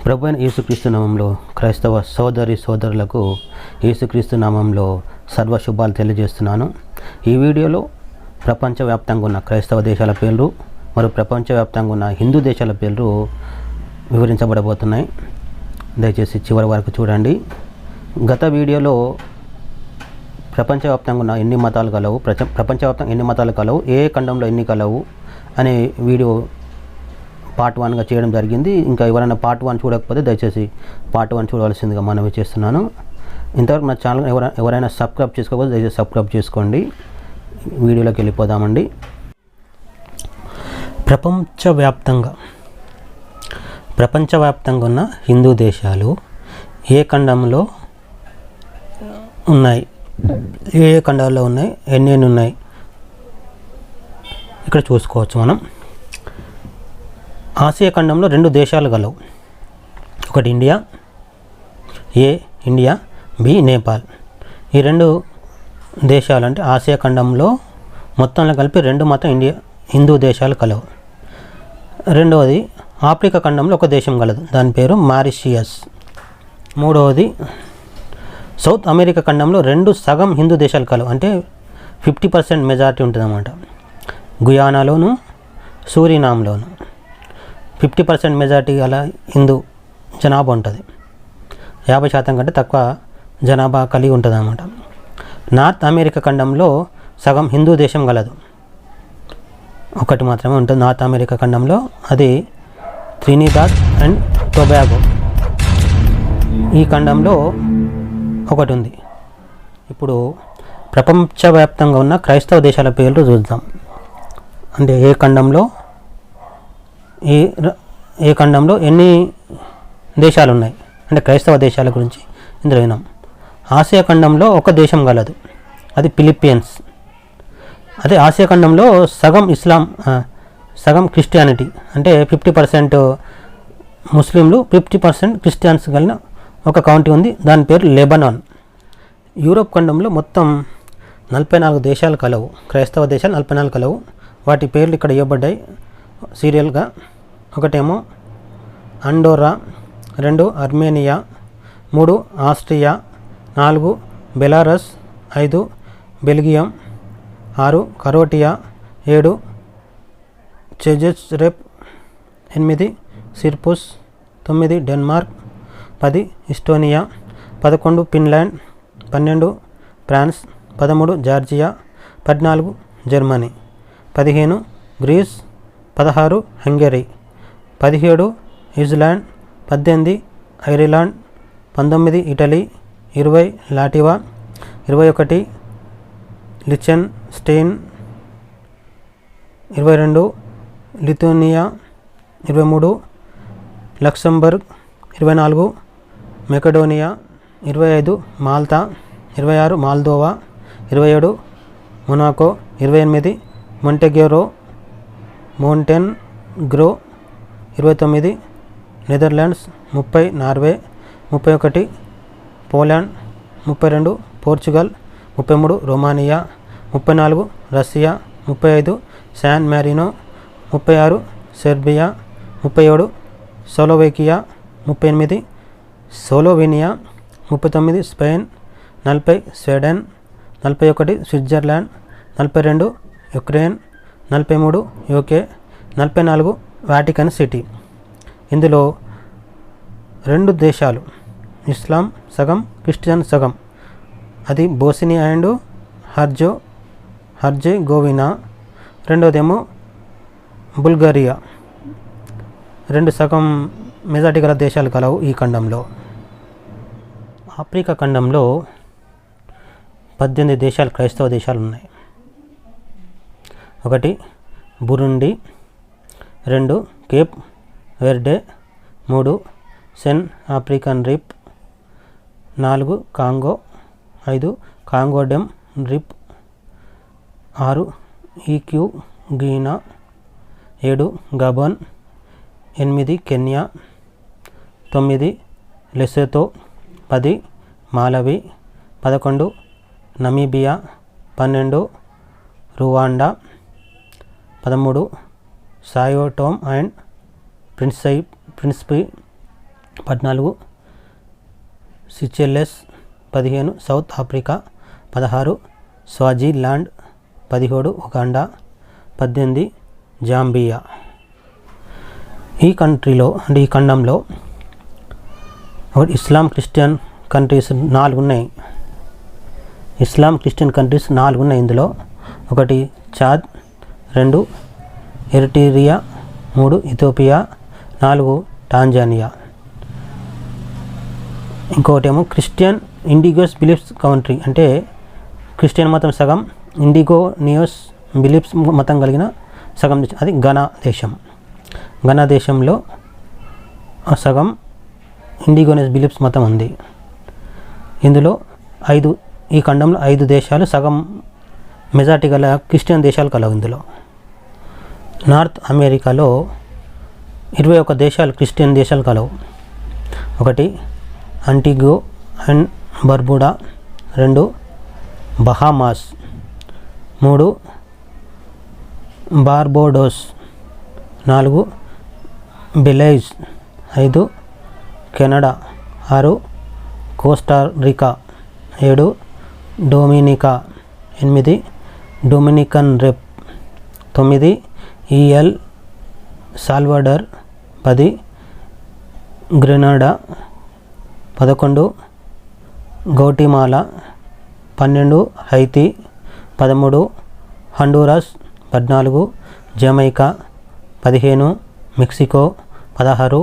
ప్రభు అయిన యేసుక్రీస్తు నామంలో క్రైస్తవ సోదరులకు యేసుక్రీస్తు నామంలో సర్వశుభాలు తెలియజేస్తున్నాను. ఈ వీడియోలో ప్రపంచవ్యాప్తంగా ఉన్న క్రైస్తవ దేశాల పేర్లు మరియు ప్రపంచవ్యాప్తంగా ఉన్న హిందూ దేశాల పేర్లు వివరించబడబోతున్నాయి. దయచేసి చివరి వరకు చూడండి. గత వీడియోలో ప్రపంచవ్యాప్తంగా ఉన్న ఎన్ని మతాలు కలవు, ప్రపంచవ్యాప్తంగా ఎన్ని మతాలు కలవు, ఏ ఖండంలో ఎన్ని కలవు అనే వీడియో పార్ట్ 1గా చేయడం జరిగింది. ఇంకా ఎవరైనా పార్ట్ 1 చూడకపోతే దయచేసి పార్ట్ 1 చూడవలసిందిగా మనవి చేస్తున్నాను. ఇంతవరకు నా ఛానల్ ఎవరైనా సబ్స్క్రైబ్ చేసుకోకపోతే దయచేసి సబ్స్క్రైబ్ చేసుకోండి. వీడియోలోకి వెళ్ళిపోదామండి. ప్రపంచవ్యాప్తంగా ఉన్న హిందూ దేశాలు ఏ ఖండంలో ఉన్నాయి, ఏ ఖండాల్లో ఉన్నాయి, ఎన్ని ఉన్నాయి ఇక్కడ చూసుకోవచ్చు మనం. ఆసియా ఖండంలో 2 దేశాలు గలవు. ఒకటి ఇండియా, ఇండియా, బి నేపాల్. ఈ 2 దేశాలు అంటే ఆసియా ఖండంలో మొత్తంలో కలిపి 2 మాత్రం హిందూ దేశాలు కలవు. రెండవది ఆఫ్రికా ఖండంలో ఒక దేశం కలదు, దాని పేరు మారిషియస్. మూడవది సౌత్ అమెరికా ఖండంలో 2 సగం హిందూ దేశాలు కలవు, అంటే 50% మెజారిటీ ఉంటుంది అన్నమాట. గుయానాలోను సూరినామ్లోను 50% మెజారిటీ గల హిందూ జనాభా ఉంటుంది. 50% కంటే తక్కువ జనాభా కలిగి ఉంటుంది అన్నమాట. నార్త్ అమెరికా ఖండంలో సగం హిందూ దేశం గలదు, ఒకటి మాత్రమే ఉంటుంది నార్త్ అమెరికా ఖండంలో, అది ట్రినిడాడ్ అండ్ టొబాగో. ఈ ఖండంలో ఒకటి ఉంది. ఇప్పుడు ప్రపంచవ్యాప్తంగా ఉన్న క్రైస్తవ దేశాల పేర్లు చూద్దాం. అంటే ఏ ఖండంలో ఎన్ని దేశాలు ఉన్నాయి అంటే క్రైస్తవ దేశాల గురించి ఇందులో విన్నాం. ఆసియా ఖండంలో ఒక దేశం గలదు, అది ఫిలిప్పీన్స్. అదే ఆసియా ఖండంలో సగం ఇస్లాం, సగం క్రిస్టియానిటీ, అంటే 50% ముస్లింలు 50% క్రిస్టియన్స్ కలిగిన ఒక కౌంటీ ఉంది, దాని పేరు లెబనాన్. యూరోప్ ఖండంలో మొత్తం 44 దేశాలు కలవు, క్రైస్తవ దేశాలు 44 కలవు. వాటి పేర్లు ఇక్కడ ఇవ్వబడ్డాయి సీరియల్గా. ఒకటేమో Andorra, 2 Armenia, 3 Austria, 4 Belarus, 5 Belgium, 6 Croatia, 7 చెజెస్రెప్, 8 Cyprus, 9 Denmark, 10 Estonia, 11 Finland, 12 France, 13 Georgia, 14 Germany, 15 Greece, 16 Hungary, 17 New Zealand, 18 Ireland, 19 Italy, 20 Latvia, 21 Liechtenstein, 22 Lithuania, 23 Luxembourg, 24 Macedonia, 25 Malta, 26 Moldova, 27 Monaco, 28 Montenegro, 29 Netherlands, 30 Norway, 31 Poland, 32 Portugal, 33 Romania, 34 Russia, 35 San Marino, 36 Serbia, 37 Slovakia, 38 Slovenia, 39 Spain, 40 Sweden, 41 Switzerland, 42 Ukraine, 43 UK, 44 Vatican city. ఇందులో 2 దేశాలు ఇస్లాం సగం, Christian సగం, అది Bosnia and Herzegovina. రెండోదేమో బుల్గారియా. 2 సగం majority గల దేశాలు కలవు ఈ ఖండంలో. ఆఫ్రికా ఖండంలో 18 దేశాలు క్రైస్తవ దేశాలు ఉన్నాయి. 1 Burundi, 2 Cape Verde, 3 Cen African rep, 4 Congo, 5 Congo Dem rep, 6 Equ Guinea, 7 Gabon, 8 Kenya, 9 Lesotho, 10 Malawi, 11 Namibia, 12 Rwanda, 13 Sao Tome and Principe, 14 Seychelles, 15 South Africa, 16 Swaziland, 17 Uganda, 18 Zambia. ఈ కంట్రీలో అంటే ఈ ఖండంలో ఇస్లాం క్రిస్టియన్ కంట్రీస్ 4 ఉన్నాయి. ఇస్లాం క్రిస్టియన్ కంట్రీస్ 4 ఉన్నాయి. ఇందులో 1 Chad, 2 Eritrea, 3 Ethiopia, 4 Tanzania. ఇంకోటేమో Christian ఇండిగోస్ beliefs country, అంటే క్రిస్టియన్ మతం సగం, ఇండిగోనియోస్ బిలీఫ్స్ మతం కలిగిన సగం దేశం, అది ఘనా దేశం. ఘనా దేశంలో సగం ఇండిగోనియస్ బిలీఫ్స్ మతం ఉంది. ఇందులో ఈ ఖండంలో 5 దేశాలు సగం మెజారిటీ గల క్రిస్టియన్ దేశాలు కలవు. ఇందులో నార్త్ అమెరికాలో 21 దేశాలు క్రిస్టియన్ దేశాలు కలవు. 1 Antigua and Barbuda, 2 Bahamas, 3 Barbados, 4 Belize, 5 Canada, 6 Costa Rica, 7 Dominica, 8 Dominican rep, 9 El Salvador, 10 Grenada, 11 Guatemala, 12 Haiti, 13 Honduras, 14 Jamaica, 15 Mexico, 16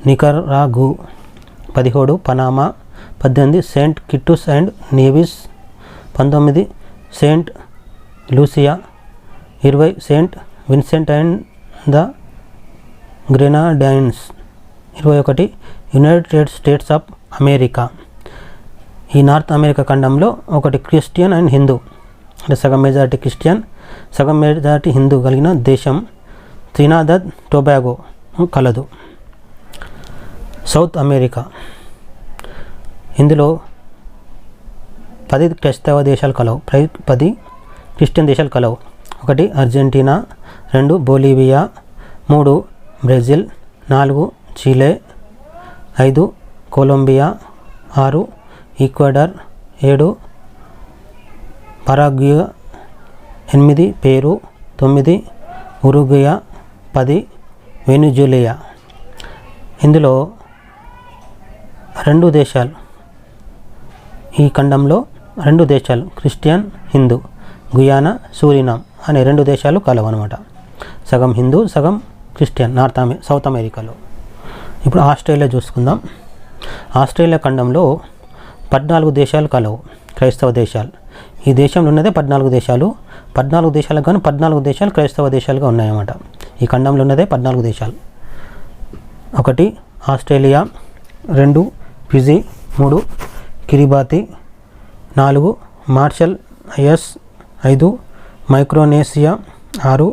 Nicaragua, 17 Panama, 18 Saint Kitts and Nevis, 19 Saint Lucia, 20 Saint Vincent and the Grenadines, 21 United States of America. ఈ North America ఖండంలో 1 Christian and Hindu, అంటే సగం majority Christian సగం majority Hindu కలిగిన దేశం త్రినిదాద్ Tobago కలదు. South America, ఇందులో 10 క్రైస్తవ దేశాలు కలవు, 10 క్రిస్టియన్ దేశాలు కలవు. 1 Argentina, 2 Bolivia, 3 Brazil, 4 Chile, 5 Colombia, 6 Ecuador, 7 Paraguay, 8 Peru, 9 Uruguay, 10 Venezuela. ఇందులో 2 దేశాలు, ఈ ఖండంలో 2 దేశాలు క్రిస్టియన్ హిందూ, గుయానా, సూరినామ్ అనే 2 దేశాలు కలవు అనమాట. సగం హిందూ సగం క్రిస్టియన్ సౌత్ అమెరికాలో. ఇప్పుడు ఆస్ట్రేలియా చూసుకుందాం. ఆస్ట్రేలియా ఖండంలో 14 దేశాలు కలవు, క్రైస్తవ దేశాలు. ఈ దేశంలో ఉన్నదే 14 దేశాలు. 14 దేశాలకు కానీ 14 దేశాలు క్రైస్తవ దేశాలుగా ఉన్నాయన్నమాట. ఈ ఖండంలో ఉన్నదే 14 దేశాలు. 1 Australia, 2 Fiji, 3 Kiribati, 4 Marshall IS, 5 Micronesia, 6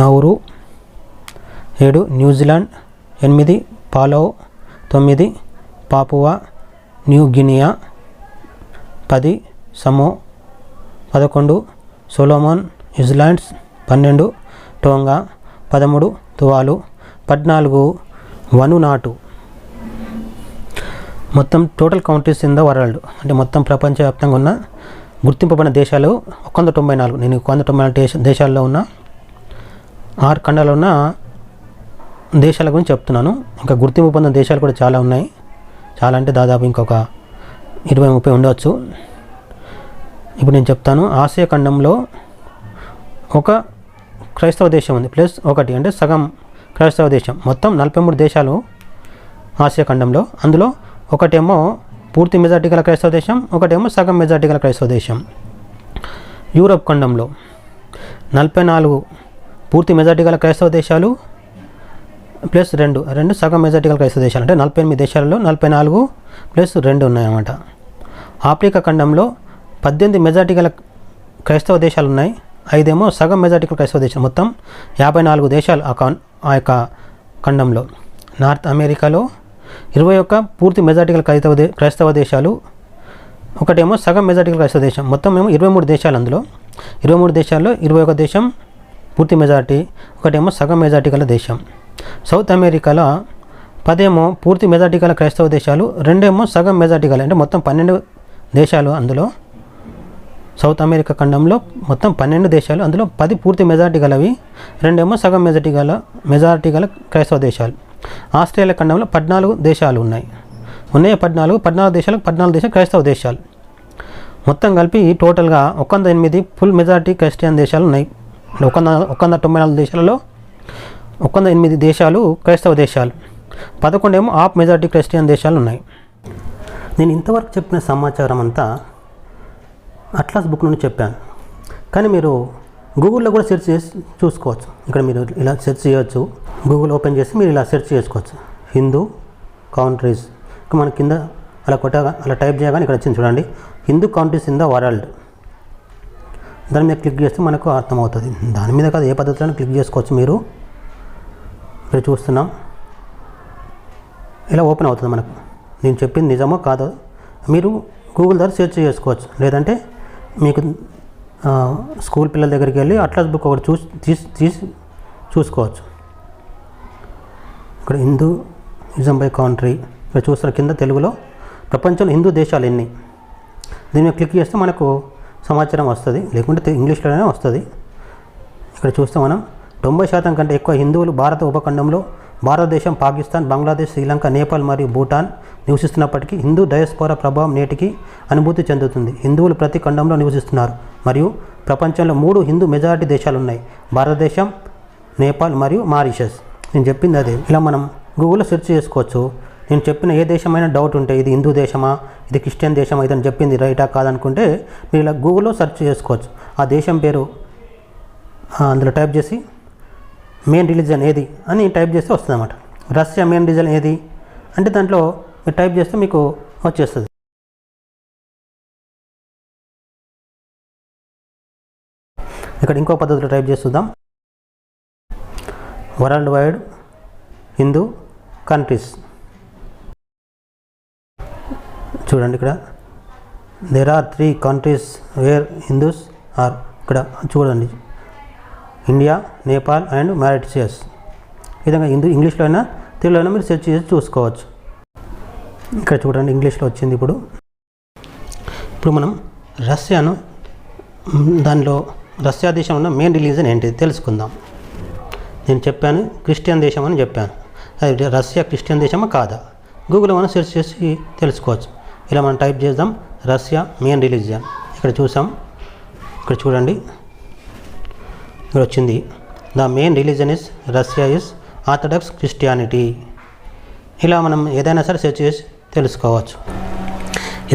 Nauru, 7 New Zealand, 8 Palau, 9 Papua New Guinea, 10 Samoa, 11 Solomon Islands, 12 Tonga, 13 Tuvalu, 14 Vanuatu. మొత్తం total countries in the world, అంటే మొత్తం ప్రపంచవ్యాప్తంగా ఉన్న గుర్తింపబడిన దేశాలు 194. నేను 194 దేశాల్లో ఉన్న 6 ఖండాల్లో ఉన్న దేశాల గురించి చెప్తున్నాను. ఇంకా గుర్తింపు పొందిన దేశాలు కూడా చాలా ఉన్నాయి. చాలా అంటే దాదాపు ఇంకొక 20-30 ఉండవచ్చు. ఇప్పుడు నేను చెప్తాను. ఆసియా ఖండంలో ఒక క్రైస్తవ దేశం ఉంది, ప్లస్ 1 అంటే సగం క్రైస్తవ దేశం. మొత్తం 43 దేశాలు ఆసియా ఖండంలో. అందులో ఒకటేమో పూర్తి మెజార్టీ గల క్రైస్తవ దేశం, ఒకటేమో సగం మెజార్టీ గల క్రైస్తవ దేశం. యూరప్ ఖండంలో 44 పూర్తి మెజార్టీ గల క్రైస్తవ దేశాలు, ప్లస్ 2 సగం మెజార్టీ గల క్రైస్తవ దేశాలు. అంటే 48 దేశాలలో 44 ప్లస్ 2 ఉన్నాయన్నమాట. ఆఫ్రికా ఖండంలో 18 మెజార్టీ గల క్రైస్తవ దేశాలు ఉన్నాయి, 5 ఏమో సగం మెజార్టీ గల క్రైస్తవ దేశాలు. మొత్తం 54 దేశాలు ఆ యొక్క ఖండంలో. నార్త్ అమెరికాలో 21 పూర్తి మెజార్టీ గల క్రైస్తవ దేశాలు, ఒకటేమో సగం మెజార్టీ గల క్రైస్తవ దేశం. మొత్తం ఏమో 23 దేశాలు. అందులో 23 దేశాల్లో 21 దేశం పూర్తి మెజార్టీ, ఒకటేమో సగం మెజార్టీ గల దేశం. సౌత్ అమెరికాలో 10 ఏమో పూర్తి మెజారిటీ గల క్రైస్తవ దేశాలు, 2 ఏమో సగం మెజారిటీ గల, అంటే మొత్తం 12 దేశాలు. అందులో సౌత్ అమెరికా ఖండంలో మొత్తం 12 దేశాలు, అందులో 10 పూర్తి మెజారిటీ గలవి, 2 ఏమో సగం మెజారిటీ గల క్రైస్తవ దేశాలు. ఆస్ట్రేలియా ఖండంలో 14 దేశాలు ఉన్నాయి. 14 దేశాలకు 14 దేశాలు క్రైస్తవ దేశాలు. మొత్తం కలిపి టోటల్గా 108 ఫుల్ మెజారిటీ క్రిస్టియన్ దేశాలు ఉన్నాయి. 194 దేశాలలో 108 దేశాలు క్రైస్తవ దేశాలు, 11 ఏమో హాఫ్ మెజారిటీ క్రిస్టియన్ దేశాలు ఉన్నాయి. నేను ఇంతవరకు చెప్పిన సమాచారం అంతా అట్లాస్ బుక్ నుండి చెప్పాను. కానీ మీరు గూగుల్లో కూడా సెర్చ్ చేసి చూసుకోవచ్చు. ఇక్కడ మీరు ఇలా సెర్చ్ చేయవచ్చు. గూగుల్ ఓపెన్ చేసి మీరు ఇలా సెర్చ్ చేసుకోవచ్చు. హిందూ కంట్రీస్, మన కింద అలా టైప్ చేయగానే ఇక్కడ వచ్చింది చూడండి, Hindu countries in the world. దాని మీద క్లిక్ చేస్తే మనకు అర్థమవుతుంది. దాని మీద కాదు, ఏ పద్ధతిలో క్లిక్ చేసుకోవచ్చు. మీరు ఇక్కడ చూస్తున్నాం, ఇలా ఓపెన్ అవుతుంది మనకు. నేను చెప్పింది నిజమో కాదో మీరు గూగుల్ ద్వారా సెర్చ్ చేసుకోవచ్చు. లేదంటే మీకు స్కూల్ పిల్లల దగ్గరికి వెళ్ళి అట్లాస్ బుక్ ఒకటి తీసి చూసుకోవచ్చు. ఇక్కడ హిందూయిజం బై కంట్రీ ఇక్కడ చూస్తున్న కింద తెలుగులో ప్రపంచంలో హిందూ దేశాలు ఎన్ని, దీని మీద క్లిక్ చేస్తే మనకు సమాచారం వస్తుంది. లేకుంటే ఇంగ్లీష్లోనే వస్తుంది. ఇక్కడ చూస్తే మనం 90% కంటే ఎక్కువ హిందువులు భారత ఉపఖండంలో భారతదేశం, పాకిస్తాన్, బంగ్లాదేశ్, శ్రీలంక, నేపాల్ మరియు భూటాన్ నివసిస్తున్నప్పటికీ హిందూ డయాస్పోరా ప్రభావం నేటికి అనుభూతి చెందుతుంది. హిందువులు ప్రతి ఖండంలో నివసిస్తున్నారు మరియు ప్రపంచంలో 3 హిందూ మెజారిటీ దేశాలు ఉన్నాయి: భారతదేశం, నేపాల్ మరియు మారిషస్. నేను చెప్పింది అదే. ఇలా మనం గూగుల్లో సెర్చ్ చేసుకోవచ్చు. నేను చెప్పిన ఏ దేశమైనా డౌట్ ఉంటే ఇది హిందూ దేశమా, ఇది క్రిస్టియన్ దేశమా, ఇదని చెప్పింది రైటా కాదనుకుంటే మీరు ఇలా గూగుల్లో సెర్చ్ చేసుకోవచ్చు. ఆ దేశం పేరు అందులో టైప్ చేసి మెయిన్ రిలీజన్ ఏది అని టైప్ చేస్తే వస్తుంది అన్నమాట. రష్యా మెయిన్ రిలీజన్ ఏది అంటే దాంట్లో మీరు టైప్ చేస్తే మీకు వచ్చేస్తుంది. ఇక్కడ ఇంకో పద్ధతిలో టైప్ చేస్తుందాం, వరల్డ్ వైడ్ హిందూ కంట్రీస్. చూడండి, ఇక్కడ there are 3 countries where Hindus are. ఇక్కడ చూడండి, ఇండియా, నేపాల్ అండ్ మారిషస్. ఈ విధంగా ఇంగ్లీష్లో అయినా తెలుగులో అయినా మీరు సెర్చ్ చేసి చూసుకోవచ్చు. ఇక్కడ చూడండి, ఇంగ్లీష్లో వచ్చింది. ఇప్పుడు మనం రష్యాను, దానిలో రష్యా దేశం ఉన్న మెయిన్ రిలీజన్ ఏంటిది తెలుసుకుందాం. నేను చెప్పాను క్రిస్టియన్ దేశం అని చెప్పాను. అది రష్యా క్రిస్టియన్ దేశమా కాదా గూగుల్లో మనం సెర్చ్ చేసి తెలుసుకోవచ్చు. ఇలా మనం టైప్ చేద్దాం, రష్యా మెయిన్ రిలీజియన్. ఇక్కడ చూసాం, ఇక్కడ చూడండి, ఇక్కడ వచ్చింది, the main religion is Russia is orthodox Christianity. ఇలా మనం ఏదైనా సరే సెర్చ్ చేసి తెలుసుకోవచ్చు.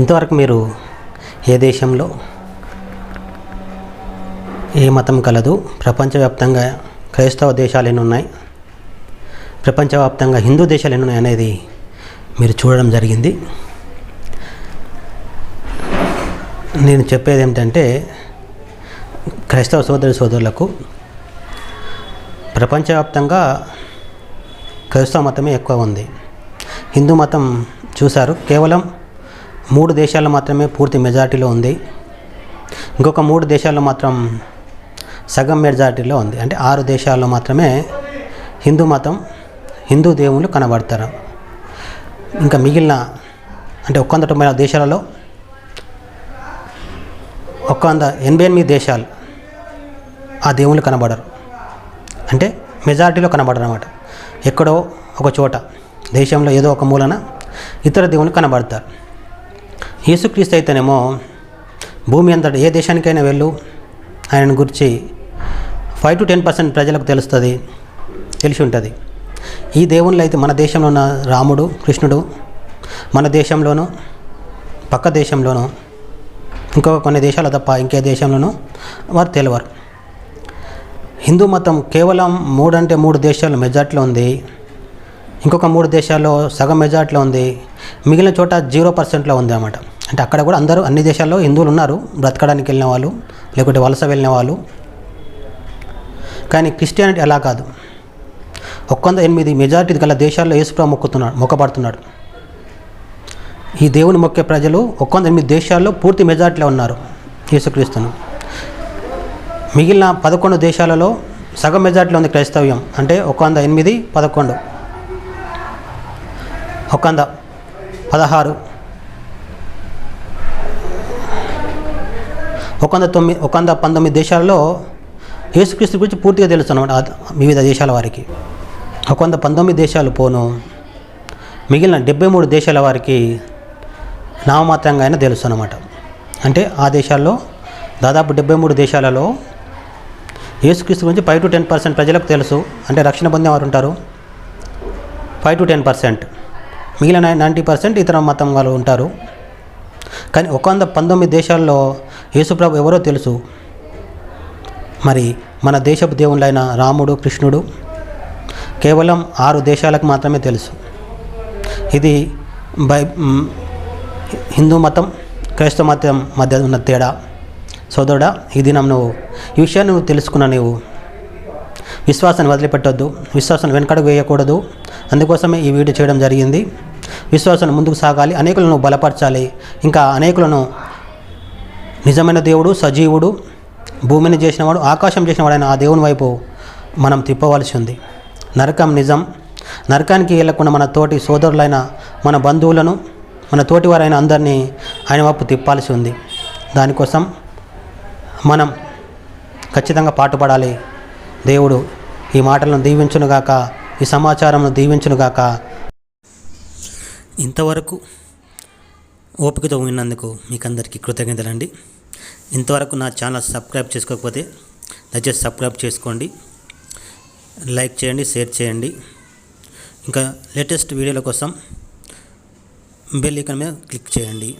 ఇంతవరకు మీరు ఏ దేశంలో ఏ మతం కలదు, ప్రపంచవ్యాప్తంగా క్రైస్తవ దేశాలు ఎన్ని ఉన్నాయి, ప్రపంచవ్యాప్తంగా హిందూ దేశాలు ఎన్ని ఉన్నాయి అనేది మీరు చూడడం జరిగింది. నేను చెప్పేది ఏమిటంటే, క్రైస్తవ సోదరులకు ప్రపంచవ్యాప్తంగా క్రైస్తవ మతమే ఎక్కువ ఉంది. హిందూ మతం చూశారు, కేవలం 3 దేశాల్లో మాత్రమే పూర్తి మెజారిటీలో ఉంది. ఇంకొక 3 దేశాల్లో మాత్రం సగం మెజారిటీలో ఉంది. అంటే 6 దేశాల్లో మాత్రమే హిందూ మతం, హిందూ దేవుళ్ళు కనబడతారు. ఇంకా మిగిలిన అంటే 190 దేశాలలో 188 దేశాలు ఆ దేవుళ్ళు కనబడరు. అంటే మెజారిటీలో కనబడరు అన్నమాట. ఎక్కడో ఒక చోట దేశంలో ఏదో ఒక మూలన ఇతర దేవుళ్ళు కనబడతారు. యేసుక్రీస్తు అయితేనేమో భూమి అంతటా ఏ దేశానికైనా వెళ్ళు, ఆయన గురించి 5 to 10% ప్రజలకు తెలిసి ఉంటుంది. ఈ దేవుళ్ళు అయితే మన దేశంలో ఉన్న రాముడు, కృష్ణుడు మన దేశంలోనూ పక్క దేశంలోనూ ఇంకొక కొన్ని దేశాలు తప్ప ఇంకే దేశంలోనూ వారు తెలియరు. హిందూ మతం కేవలం 3 దేశాలు మెజార్టీలో ఉంది. ఇంకొక 3 దేశాల్లో సగం మెజార్టీలో ఉంది. మిగిలిన చోట 0%లో ఉంది అన్నమాట. అంటే అక్కడ కూడా అందరూ అన్ని దేశాల్లో హిందువులు ఉన్నారు, బ్రతకడానికి వెళ్ళిన వాళ్ళు, లేకుంటే వలస వెళ్ళిన వాళ్ళు. కానీ క్రిస్టియానిటీ అలా కాదు. 108 మెజారిటీ గల దేశాల్లో యేసుప్రభు మొక్కబడుతున్నాడు. ఈ దేవుని మొక్కే ప్రజలు 108 దేశాల్లో పూర్తి మెజారిటీలో ఉన్నారు యేసుక్రీస్తును. మిగిలిన 11 దేశాలలో సగం మెజారిటీలో ఉంది క్రైస్తవ్యం. అంటే 108, 11 ఒకంద 16 ఒకంద 19 దేశాలలో యేసుక్రీస్తు గురించి పూర్తిగా తెలుసు అన్నమాట వివిధ దేశాల వారికి. 19 దేశాలు పోను మిగిలిన 73 దేశాల వారికి నామమాత్రంగా అయినా తెలుసు అన్నమాట. అంటే ఆ దేశాల్లో దాదాపు 73 దేశాలలో యేసుక్రీస్తు గురించి 5 to 10% ప్రజలకు తెలుసు. అంటే రక్షణ పొందే వారు ఉంటారు 5 to 10%, మిగిలిన 90% ఇతర మతం వాళ్ళు ఉంటారు. కానీ 19 దేశాల్లో యేసుప్రభు ఎవరో తెలుసు. మరి మన దేశపు దేవుళ్ళైన రాముడు, కృష్ణుడు కేవలం 6 దేశాలకు మాత్రమే తెలుసు. ఇది హిందూ మతం, క్రైస్తవ మతం మధ్య ఉన్న తేడా. సోదరుడా, ఈ దినం ఈ విషయాన్ని తెలుసుకున్న నీవు విశ్వాసాన్ని వదిలిపెట్టొద్దు, విశ్వాసాన్ని వెనకడుగు వేయకూడదు. అందుకోసమే ఈ వీడియో చేయడం జరిగింది. విశ్వాసాన్ని ముందుకు సాగాలి, అనేకులను బలపరచాలి. ఇంకా అనేకులను నిజమైన దేవుడు, సజీవుడు, భూమిని చేసినవాడు, ఆకాశం చేసినవాడైన ఆ దేవుని వైపు మనం తిప్పవలసి ఉంది. నరకం నిజం. నరకానికి వెళ్ళకుండా మన తోటి సోదరులైన మన బంధువులను, మన తోటి వారైన అందరినీ ఆయన వైపు తిప్పాల్సి ఉంది. దానికోసం మనం ఖచ్చితంగా పాటుపడాలి. దేవుడు ఈ మాటలను దీవించునుగాక, ఈ సమాచారంను దీవించునుగాక. ఇంతవరకు ఓపికతో విన్నందుకు మీకు అందరికీ కృతజ్ఞతలండి. ఇంతవరకు నా ఛానల్ సబ్స్క్రైబ్ చేసుకోకపోతే దయచేసి సబ్స్క్రైబ్ చేసుకోండి, లైక్ చేయండి, షేర్ చేయండి. ఇంకా లేటెస్ట్ వీడియోల కోసం బెల్ ఐకాన్ మీద క్లిక్ చేయండి.